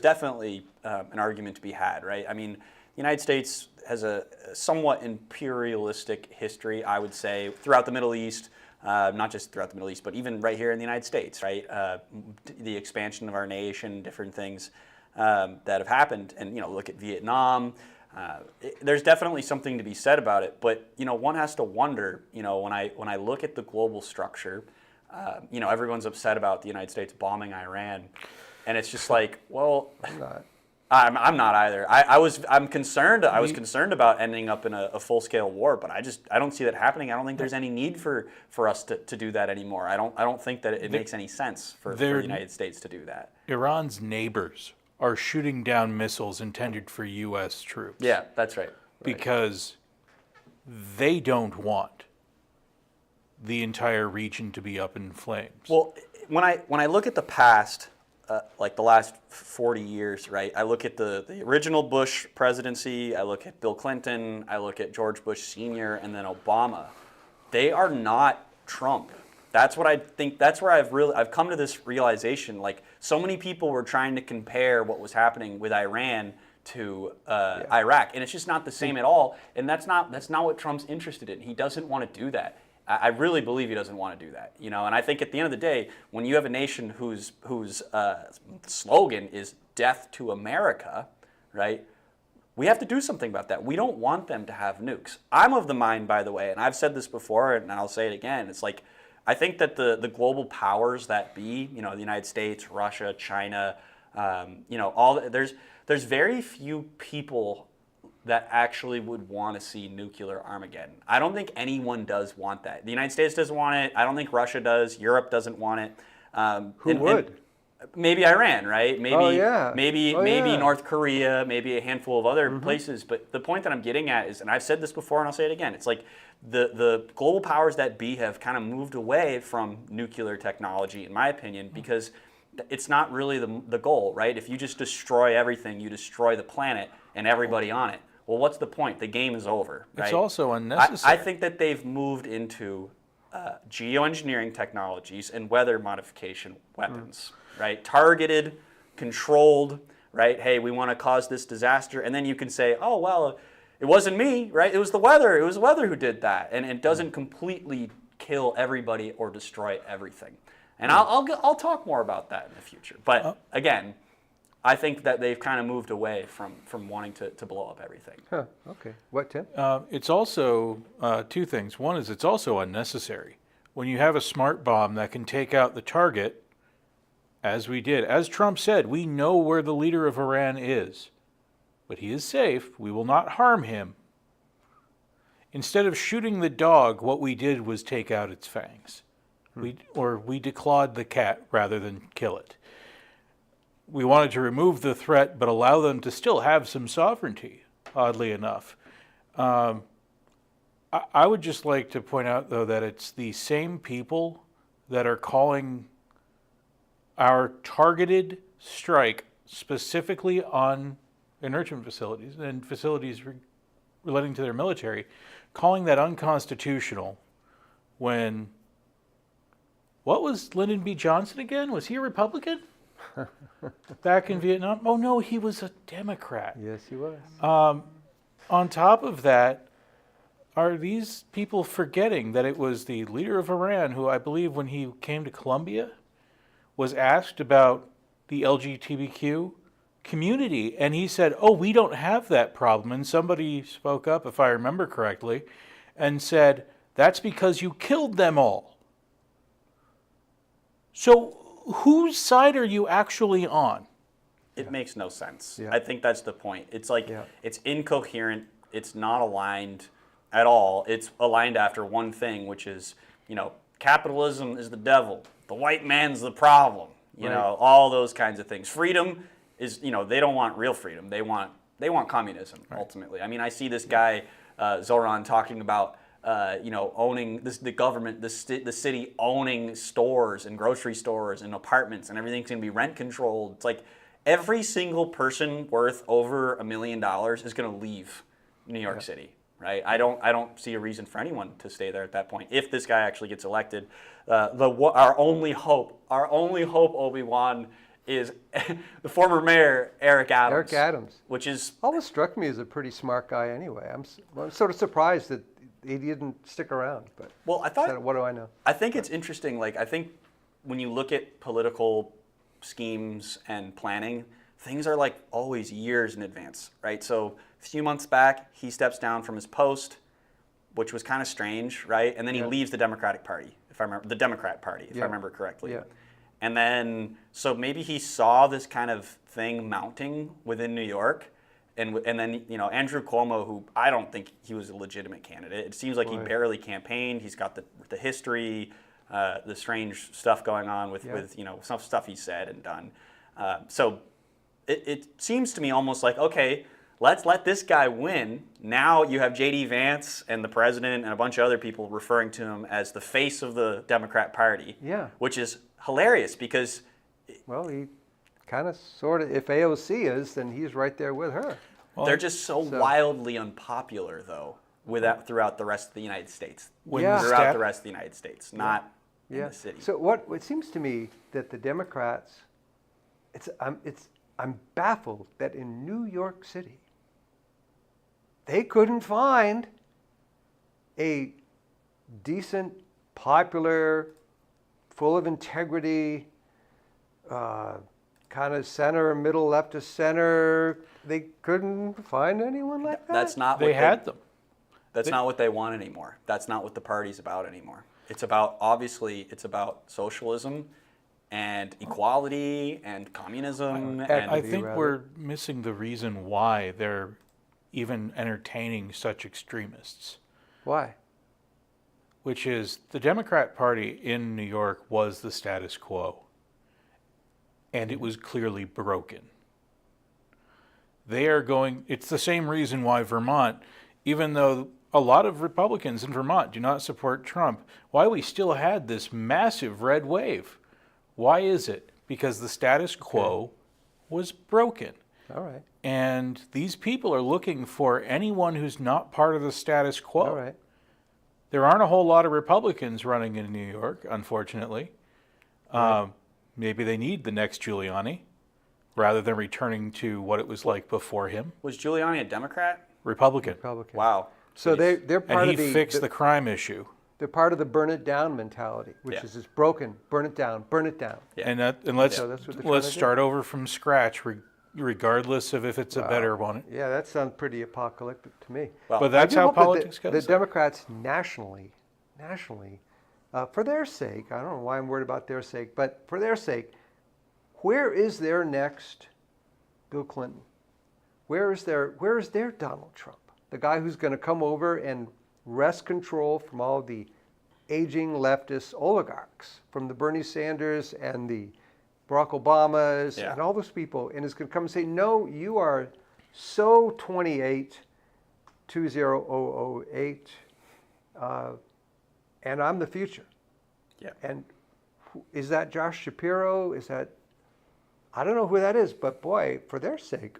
S3: definitely an argument to be had, right? I mean, the United States has a somewhat imperialistic history, I would say, throughout the Middle East, not just throughout the Middle East, but even right here in the United States, right? The expansion of our nation, different things that have happened, and you know, look at Vietnam. There's definitely something to be said about it, but you know, one has to wonder. You know, when I look at the global structure, you know, everyone's upset about the United States bombing Iran, and it's just like, well, I'm not either. I'm concerned. I was concerned about ending up in a full-scale war, but I don't see that happening. I don't think there's any need for us to do that anymore. I don't think that it makes any sense for the United States to do that.
S4: Iran's neighbors are shooting down missiles intended for U.S. troops.
S3: Yeah, that's right.
S4: Because they don't want the entire region to be up in flames.
S3: Well, when I look at the past, like the last 40 years, right? I look at the original Bush presidency, I look at Bill Clinton, I look at George Bush Sr., and then Obama. They are not Trump. That's what I think. That's where I've come to this realization. Like, so many people were trying to compare what was happening with Iran to Iraq, and it's just not the same at all. And that's not what Trump's interested in. He doesn't want to do that. I really believe he doesn't want to do that. You know, and I think at the end of the day, when you have a nation whose slogan is "Death to America," right? We have to do something about that. We don't want them to have nukes. I'm of the mind, by the way, and I've said this before, and I'll say it again. It's like, I think that the global powers that be, you know, the United States, Russia, China, you know, there's very few people that actually would want to see nuclear Armageddon. I don't think anyone does want that. The United States doesn't want it. I don't think Russia does. Europe doesn't want it.
S2: Who would?
S3: Maybe Iran, right? Maybe
S2: maybe
S3: North Korea, maybe a handful of other places. But the point that I'm getting at is, and I've said this before and I'll say it again, it's like the global powers that be have kind of moved away from nuclear technology, in my opinion, because it's not really the goal, right? If you just destroy everything, you destroy the planet and everybody on it. Well, what's the point? The game is over, right?
S4: It's also unnecessary.
S3: I think that they've moved into geoengineering technologies and weather modification weapons, right? Targeted, controlled, right? Hey, we want to cause this disaster. And then you can say, oh, well, it wasn't me, right? It was the weather. It was the weather who did that. And it doesn't completely kill everybody or destroy everything. And I'll talk more about that in the future. But again, I think that they've kind of moved away from wanting to blow up everything.
S2: Huh, okay. What, Tim?
S4: It's also two things. One is it's also unnecessary. When you have a smart bomb that can take out the target, as we did, as Trump said, we know where the leader of Iran is, but he is safe. We will not harm him. Instead of shooting the dog, what we did was take out its fangs. We declawed the cat rather than kill it. We wanted to remove the threat, but allow them to still have some sovereignty, oddly enough. I would just like to point out, though, that it's the same people that are calling our targeted strike specifically on enrichment facilities and facilities relating to their military, calling that unconstitutional when, what was Lyndon B. Johnson again? Was he a Republican? Back in Vietnam? Oh no, he was a Democrat.
S2: Yes, he was.
S4: On top of that, are these people forgetting that it was the leader of Iran who, I believe, when he came to Colombia, was asked about the LGBTQ community, and he said, "Oh, we don't have that problem." And somebody spoke up, if I remember correctly, and said, "That's because you killed them all." So, whose side are you actually on?
S3: It makes no sense.
S2: Yeah.
S3: I think that's the point. It's like,
S2: Yeah.
S3: it's incoherent. It's not aligned at all. It's aligned after one thing, which is, capitalism is the devil. The white man's the problem. You know, all those kinds of things. Freedom is, they don't want real freedom. They want communism, ultimately. I mean, I see this guy, Zoran, talking about, owning the government, the city owning stores and grocery stores and apartments, and everything's going to be rent controlled. It's like every single person worth over $1 million is going to leave New York City, right? I don't see a reason for anyone to stay there at that point. If this guy actually gets elected, our only hope, Obi-Wan, is the former mayor, Eric Adams.
S2: Eric Adams.
S3: Which is...
S2: Always struck me as a pretty smart guy anyway. I'm sort of surprised that he didn't stick around. But
S3: Well, I thought...
S2: what do I know?
S3: I think it's interesting. I think when you look at political schemes and planning, things are always years in advance, right? So a few months back, he steps down from his post, which was kind of strange, right? And then he leaves the Democratic Party, if I remember correctly.
S2: Yeah.
S3: And then, so maybe he saw this kind of thing mounting within New York. And then, Andrew Cuomo, who I don't think he was a legitimate candidate. It seems like he barely campaigned. He's got the history, the strange stuff going on with some stuff he said and done. So it seems to me almost like, okay, let's let this guy win. Now you have J.D. Vance and the president and a bunch of other people referring to him as the face of the Democrat Party.
S2: Yeah.
S3: Which is hilarious because...
S2: Well, he kind of, sort of, if AOC is, then he's right there with her.
S3: Well, they're just so wildly unpopular, though, throughout the rest of the United States. Throughout the rest of the United States, not in the city.
S2: So it seems to me that the Democrats, I'm baffled that in New York City, they couldn't find a decent, popular, full of integrity, kind of center, middle, leftist center. They couldn't find anyone like that.
S3: That's not what
S4: They had them.
S3: That's not what they want anymore. That's not what the party's about anymore. It's about socialism and equality and communism.
S4: I think we're missing the reason why they're even entertaining such extremists.
S2: Why?
S4: Which is the Democrat Party in New York was the status quo. And it was clearly broken. It's the same reason why Vermont, even though a lot of Republicans in Vermont do not support Trump, why we still had this massive red wave. Why is it? Because the status quo was broken.
S2: All right.
S4: And these people are looking for anyone who's not part of the status quo.
S2: All right.
S4: There aren't a whole lot of Republicans running in New York, unfortunately. Right. Maybe they need the next Giuliani rather than returning to what it was like before him.
S3: Was Giuliani a Democrat?
S4: Republican.
S3: Wow.
S2: So they're part
S4: And
S2: of
S4: he fixed the crime issue.
S2: They're part of the burn it down mentality, which is just broken, burn it down, burn it down.
S3: Yeah.
S4: And let's
S2: So that's what they're trying to do.
S4: start over from scratch, regardless of if it's a better one.
S2: Yeah, that sounds pretty apocalyptic to me.
S3: Well,
S4: But that's
S2: I do
S4: how
S2: hope that
S4: politics
S2: the
S4: goes.
S2: Democrats nationally, for their sake, I don't know why I'm worried about their sake, but for their sake, where is their next Bill Clinton? Where is their Donald Trump? The guy who's going to come over and wrest control from all the aging leftist oligarchs, from the Bernie Sanders and the Barack Obamas and all those people, and is going to come and say, no, you are so 20008, and I'm the future.
S3: Yeah.
S2: And is that Josh Shapiro? I don't know who that is, but boy, for their sake,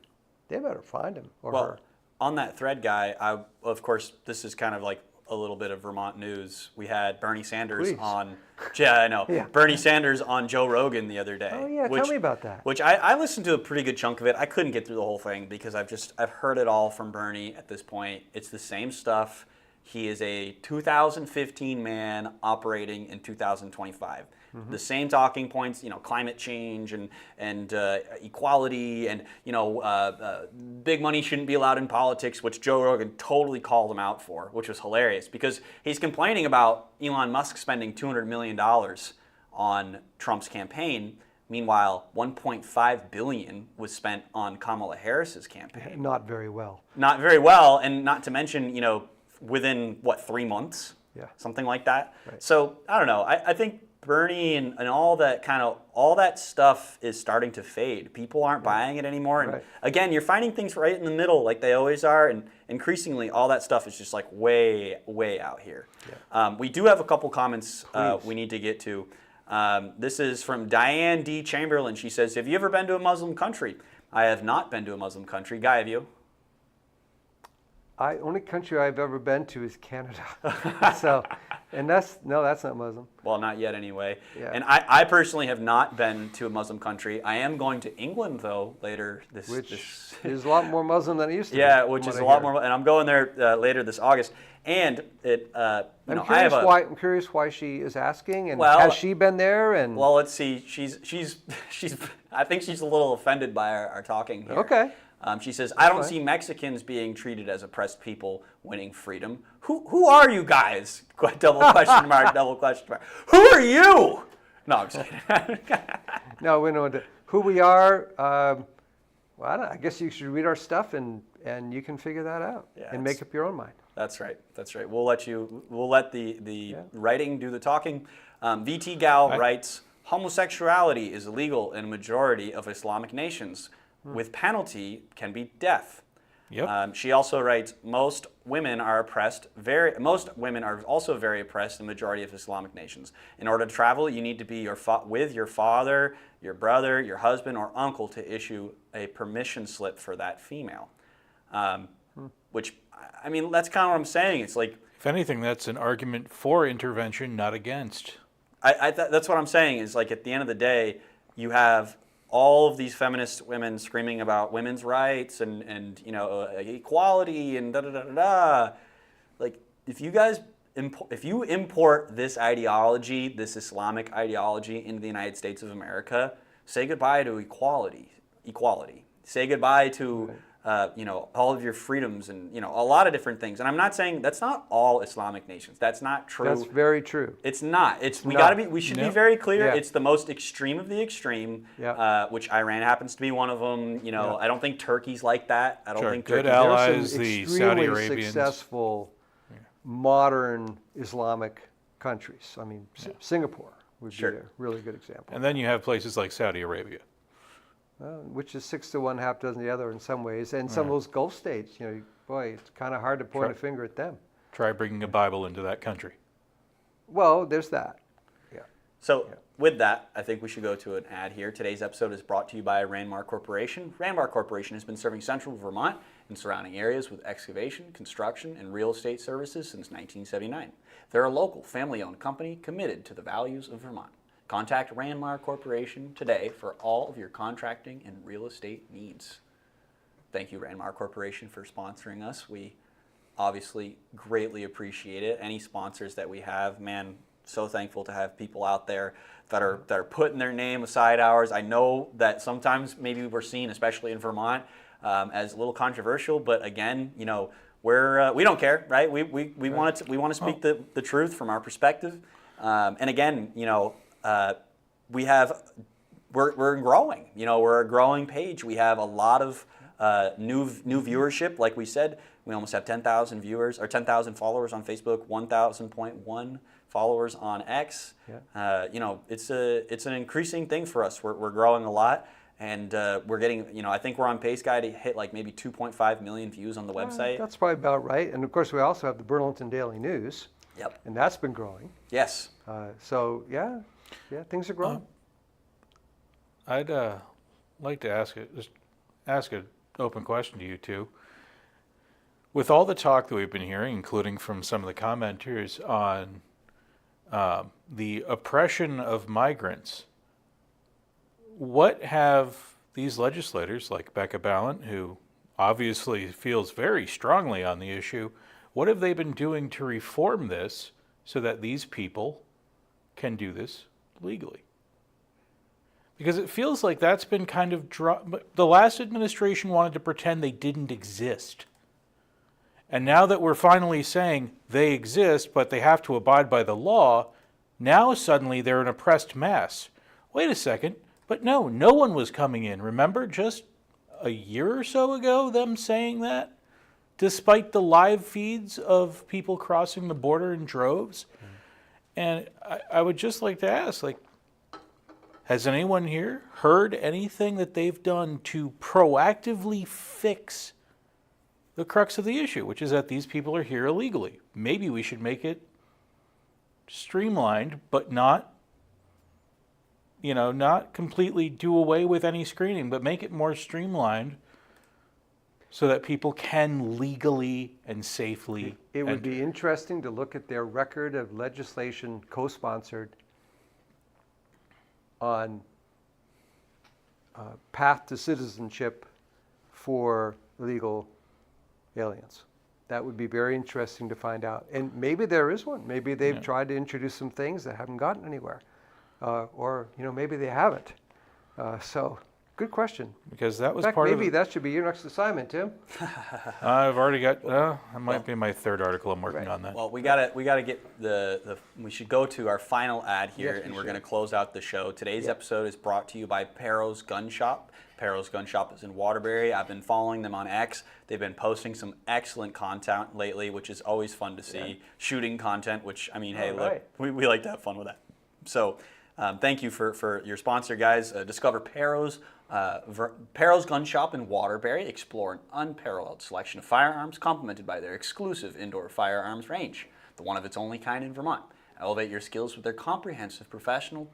S2: they better find him or
S3: Well,
S2: her.
S3: on that thread, Guy, of course, this is kind of like a little bit of Vermont news. We had Bernie Sanders
S2: Please.
S3: on, yeah, I know,
S2: Yeah.
S3: Bernie Sanders on Joe Rogan the other day.
S2: Oh, yeah, tell me about that.
S3: Which I listened to a pretty good chunk of it. I couldn't get through the whole thing because I've heard it all from Bernie at this point. It's the same stuff. He is a 2015 man operating in 2025. The same talking points, climate change and equality, and big money shouldn't be allowed in politics, which Joe Rogan totally called him out for, which was hilarious because he's complaining about Elon Musk spending $200 million on Trump's campaign. Meanwhile, $1.5 billion was spent on Kamala Harris's campaign.
S2: Not very well.
S3: Not very well, and not to mention, within 3 months, something like that.
S2: Right.
S3: So I don't know. I think Bernie and all that stuff is starting to fade. People aren't buying it anymore. And
S2: Right.
S3: again, you're finding things right in the middle like they always are. And increasingly, all that stuff is just like way, way out here. Yeah. We do have a couple comments we need to get to. This is from Diane D. Chamberlain. She says, have you ever been to a Muslim country? I have not been to a Muslim country. Guy, have you?
S2: Only country I've ever been to is Canada. So, and that's not Muslim.
S3: Well, not yet anyway.
S2: Yeah.
S3: And I personally have not been to a Muslim country. I am going to England, though, later this...
S2: Which is a lot more Muslim than it used to be.
S3: Yeah, which is a lot more... And I'm going there later this August. And it,
S2: I'm curious why she is asking, and
S3: Well,
S2: has she been there? And
S3: Well, let's see. She's I think she's a little offended by our talking here.
S2: Okay.
S3: She says, I don't see Mexicans being treated as oppressed people winning freedom. Who are you guys? Double question mark, double question mark. Who are you? No, I'm just kidding.
S2: No, we know who we are. Well, I guess you should read our stuff, and you can figure that out and make up your own mind.
S3: That's right. That's right. We'll let the writing do the talking. VT Gal writes, homosexuality is illegal in a majority of Islamic nations. With penalty can be death.
S4: Yep.
S3: She also writes, most women are also very oppressed in the majority of Islamic nations. In order to travel, you need to be with your father, your brother, your husband, or uncle to issue a permission slip for that female. Which, I mean, that's kind of what I'm saying. It's like,
S4: If anything, that's an argument for intervention, not against.
S3: That's what I'm saying. Is like at the end of the day, you have all of these feminist women screaming about women's rights and equality and da da da da da. Like if you import this ideology, this Islamic ideology into the United States of America, say goodbye to equality. Say goodbye to all of your freedoms and a lot of different things. And I'm not saying that's not all Islamic nations. That's not true.
S2: That's very true.
S3: It's not. We should be very clear. It's the most extreme of the extreme, which Iran happens to be one of them. I don't think Turkey's like that. I don't think
S4: Good
S3: Turkey.
S4: allies,
S2: There are some
S4: the Saudi
S2: extremely
S4: Arabians.
S2: successful modern Islamic countries. I mean, Singapore would be a really good example.
S4: And then you have places like Saudi Arabia.
S2: Which is 6 to 1, half dozen the other in some ways. And some of those Gulf states, boy, it's kind of hard to point a finger at them.
S4: Try bringing a Bible into that country.
S2: Well, there's that. Yeah.
S3: So with that, I think we should go to an ad here. Today's episode is brought to you by Randmar Corporation. Randmar Corporation has been serving central Vermont and surrounding areas with excavation, construction, and real estate services since 1979. They're a local, family-owned company committed to the values of Vermont. Contact Randmar Corporation today for all of your contracting and real estate needs. Thank you, Randmar Corporation, for sponsoring us. We obviously greatly appreciate it. Any sponsors that we have, man, so thankful to have people out there that are putting their name aside ours. I know that sometimes maybe we're seen, especially in Vermont, as a little controversial, but again, we don't care, right? We want to speak the truth from our perspective, and again, we're growing. We're a growing page. We have a lot of new viewership. Like we said, we almost have 10,000 viewers or 10,000 followers on Facebook, 1,000.1 followers on X. It's an increasing thing for us. We're growing a lot, and we're getting. I think we're on pace, Guy, to hit like maybe 2.5 million views on the website.
S2: That's probably about right. And of course, we also have the Burlington Daily News.
S3: Yep.
S2: And that's been growing.
S3: Yes.
S2: So things are growing.
S4: I'd like to ask an open question to you two. With all the talk that we've been hearing, including from some of the commenters on the oppression of migrants, what have these legislators, like Becca Balint, who obviously feels very strongly on the issue, what have they been doing to reform this so that these people can do this legally? Because it feels like that's been kind of the last administration wanted to pretend they didn't exist. And now that we're finally saying they exist, but they have to abide by the law, now suddenly they're an oppressed mass. Wait a second, but no one was coming in. Remember just a year or so ago them saying that? Despite the live feeds of people crossing the border in droves? And I would just like to ask, like, has anyone here heard anything that they've done to proactively fix the crux of the issue, which is that these people are here illegally? Maybe we should make it streamlined, but not completely do away with any screening, but make it more streamlined so that people can legally and safely
S2: It would
S4: enter.
S2: be interesting to look at their record of legislation co-sponsored on path to citizenship for illegal aliens. That would be very interesting to find out. And maybe there is one. Maybe they've tried to introduce some things that haven't gotten anywhere. Or maybe they haven't. So, good question.
S4: Because that was
S2: In fact,
S4: part of
S2: maybe
S4: it.
S2: that should be your next assignment, Tim.
S4: I've already got, that might be my third article I'm working
S2: Right.
S4: on that.
S3: Well, we gotta get we should go to our final ad here,
S2: Yes, we
S3: and we're
S2: should.
S3: gonna close out the show. Today's episode is brought to you by Perro's Gun Shop. Perro's Gun Shop is in Waterbury. I've been following them on X. They've been posting some excellent content lately, which is always fun to see.
S2: Yeah.
S3: Shooting content, which, I mean, hey,
S2: All
S3: look,
S2: right.
S3: we like to have fun with that. So thank you for your sponsor, guys. Discover Perro's Gun Shop in Waterbury. Explore an unparalleled selection of firearms complemented by their exclusive indoor firearms range, the one of its only kind in Vermont. Elevate your skills with their comprehensive professional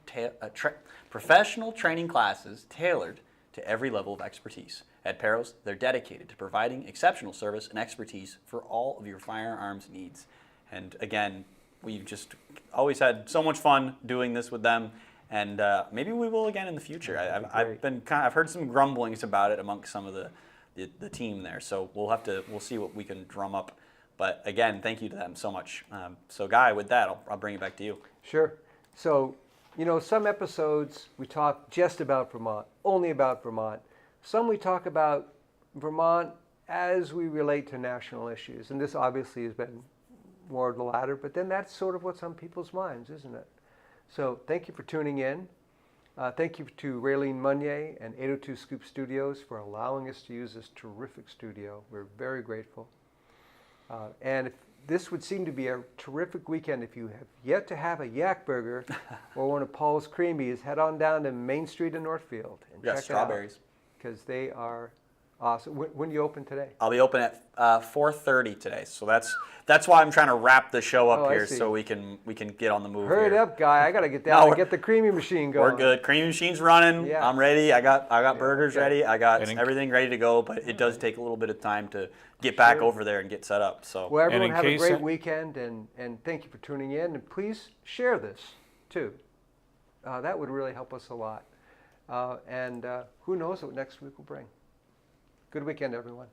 S3: training classes tailored to every level of expertise. At Perro's, they're dedicated to providing exceptional service and expertise for all of your firearms needs. And again, we've just always had so much fun doing this with them, and maybe we will again in the future. I've heard some grumblings about it amongst some of the team there, so we'll see what we can drum up. But again, thank you to them so much. So Guy, with that, I'll bring it back to you.
S2: Sure. So, some episodes we talk just about Vermont, only about Vermont. Some we talk about Vermont as we relate to national issues. And this obviously has been more of the latter, but then that's sort of what's on people's minds, isn't it? So thank you for tuning in. Thank you to Raylene Munier and 802 Scoop Studios for allowing us to use this terrific studio. We're very grateful. And this would seem to be a terrific weekend. If you have yet to have a yak burger or one of Paul's Creamies, head on down to Main Street in Northfield and check
S3: Strawberries.
S2: it out. Because they are awesome. When do you open today?
S3: I'll be open at 4:30 today, so that's why I'm trying to wrap the show up
S2: I
S3: here,
S2: see.
S3: so we can get on the move.
S2: Hurry
S3: here.
S2: up, Guy. I got to get down
S3: No,
S2: and get the creamy machine going.
S3: We're good. Creamy machine's running.
S2: Yeah.
S3: I'm ready. I got burgers
S2: okay.
S3: ready. I got
S4: And
S3: everything ready to go, but it does take a little bit of time to get back over there and get set up. So
S2: Well,
S4: And
S2: everyone
S4: in
S2: have a
S4: case
S2: great
S4: that-
S2: weekend, and thank you for tuning in. And please share this, too. That would really help us a lot. And who knows what next week will bring. Good weekend, everyone.